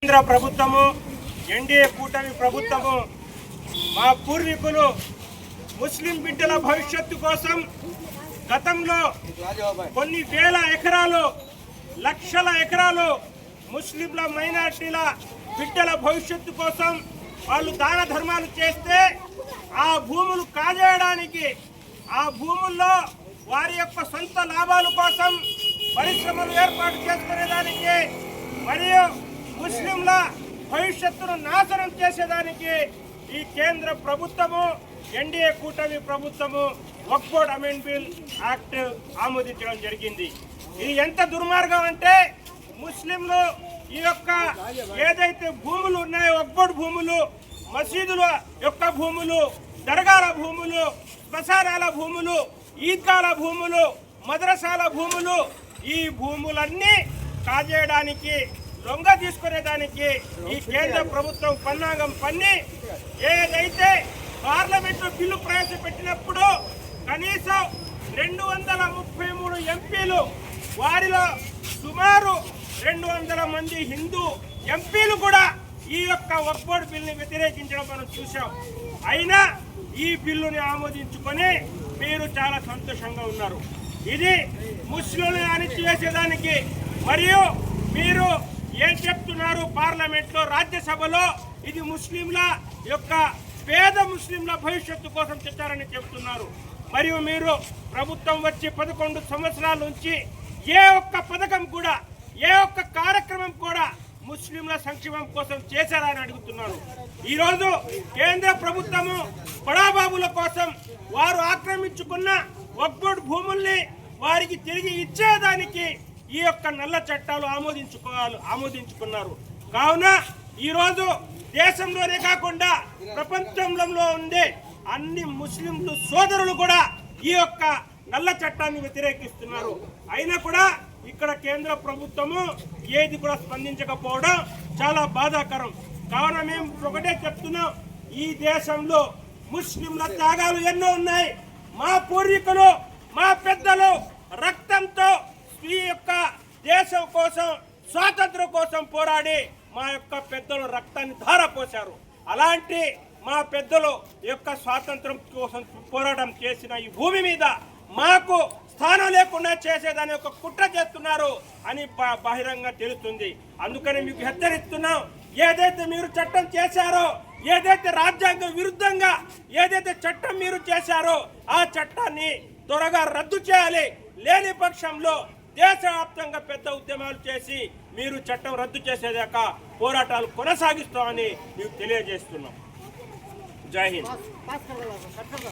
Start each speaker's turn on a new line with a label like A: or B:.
A: కేంద్ర ప్రభుత్వము ఎన్డీఏ కూటమి ప్రభుత్వము మా పూర్వీకులు ముస్లిం బిడ్డల భవిష్యత్తు కోసం గతంలో కొన్ని వేల ఎకరాలు లక్షల ఎకరాలు ముస్లింల మైనార్టీల బిడ్డల భవిష్యత్తు కోసం వాళ్ళు దాన ధర్మాలు చేస్తే ఆ భూములు కాజేయడానికి ఆ భూముల్లో వారి యొక్క సొంత లాభాల కోసం పరిశ్రమలు ఏర్పాటు చేసుకునేదానికి మరియు ముస్లింల భవిష్యత్తును నాశనం చేసేదానికి ఈ కేంద్ర ప్రభుత్వము ఎన్డీఏ కూటమి ప్రభుత్వము వక్ఫ్ బోర్డ్ అమెండ్మెంట్ బిల్ యాక్ట్ ఆమోదించడం జరిగింది. ఇది ఎంత దుర్మార్గం అంటే ముస్లింలు ఈ యొక్క ఏదైతే భూములు ఉన్నాయో వక్ఫ్ బోర్డ్ భూములు, మసీదుల యొక్క భూములు, దర్గాల భూములు, శ్మశానాల భూములు, ఈద్గాల భూములు, మద్రసాల భూములు, ఈ భూములన్నీ కాజేయడానికి లొంగ తీసుకునేదానికి ఈ కేంద్ర ప్రభుత్వం పన్నాగం పన్ని ఏదైతే పార్లమెంటు బిల్లు ప్రవేశపెట్టినప్పుడు కనీసం 233 ఎంపీలు, వారిలో సుమారు 200 మంది హిందూ ఎంపీలు కూడా ఈ యొక్క వక్ఫ్ బోర్డ్ బిల్లుని వ్యతిరేకించడం మనం చూసాం. అయినా ఈ బిల్లుని ఆమోదించుకొని మీరు చాలా సంతోషంగా ఉన్నారు. ఇది ముస్లింలను అణిచివేసేదానికి మరియు మీరు ఏం చెప్తున్నారు పార్లమెంట్లో, రాజ్యసభలో ఇది ముస్లింల యొక్క పేద ముస్లింల భవిష్యత్తు కోసం తెచ్చారని చెప్తున్నారు. మరియు మీరు ప్రభుత్వం వచ్చి 11 సంవత్సరాల నుంచి ఏ ఒక్క పథకం కూడా, ఏ ఒక్క కార్యక్రమం కూడా ముస్లింల సంక్షేమం కోసం చేశారని అడుగుతున్నారు. ఈరోజు కేంద్ర ప్రభుత్వము బడాబాబుల కోసం వారు ఆక్రమించుకున్న వక్ఫ్ బోర్డ్ భూముల్ని వారికి తిరిగి ఇచ్చేదానికి ఈ యొక్క నల్ల చట్టాలు ఆమోదించుకున్నారు. కావున ఈరోజు దేశంలోనే కాకుండా ప్రపంచంలో ఉండే అన్ని ముస్లింలు సోదరులు కూడా ఈ యొక్క నల్ల చట్టాన్ని వ్యతిరేకిస్తున్నారు. అయినా కూడా ఇక్కడ కేంద్ర ప్రభుత్వము ఏది కూడా స్పందించకపోవడం చాలా బాధాకరం. కావున మేము ఒకటే చెప్తున్నాం, ఈ దేశంలో ముస్లింల త్యాగాలు ఎన్నో ఉన్నాయి. మా పూర్వీకులు, మా పెద్దలు రక్తంతో ఈ యొక్క దేశం కోసం, స్వాతంత్రం కోసం పోరాడి మా యొక్క పెద్దలు రక్తాన్ని ధారపోశారు. అలాంటి మా పెద్దలు యొక్క స్వాతంత్రం కోసం పోరాటం చేసిన ఈ భూమి మీద మాకు స్థానం లేకుండా చేసేదాన్ని ఒక కుట్ర చేస్తున్నారు అని బహిరంగంగా తెలుస్తుంది. అందుకని మీకు హెచ్చరిస్తున్నాం, ఏదైతే మీరు చట్టం చేశారో, ఏదైతే రాజ్యాంగ విరుద్ధంగా ఏదైతే చట్టం మీరు చేశారో ఆ చట్టాన్ని త్వరగా రద్దు చేయాలి. లేని పక్షంలో దేశవ్యాప్తంగా పెద్ద ఉద్యమాలు చేసి మీరు చట్టం రద్దు చేసేదాకా పోరాటాలు కొనసాగిస్తామని మీకు తెలియజేస్తున్నాం. జై హింద్.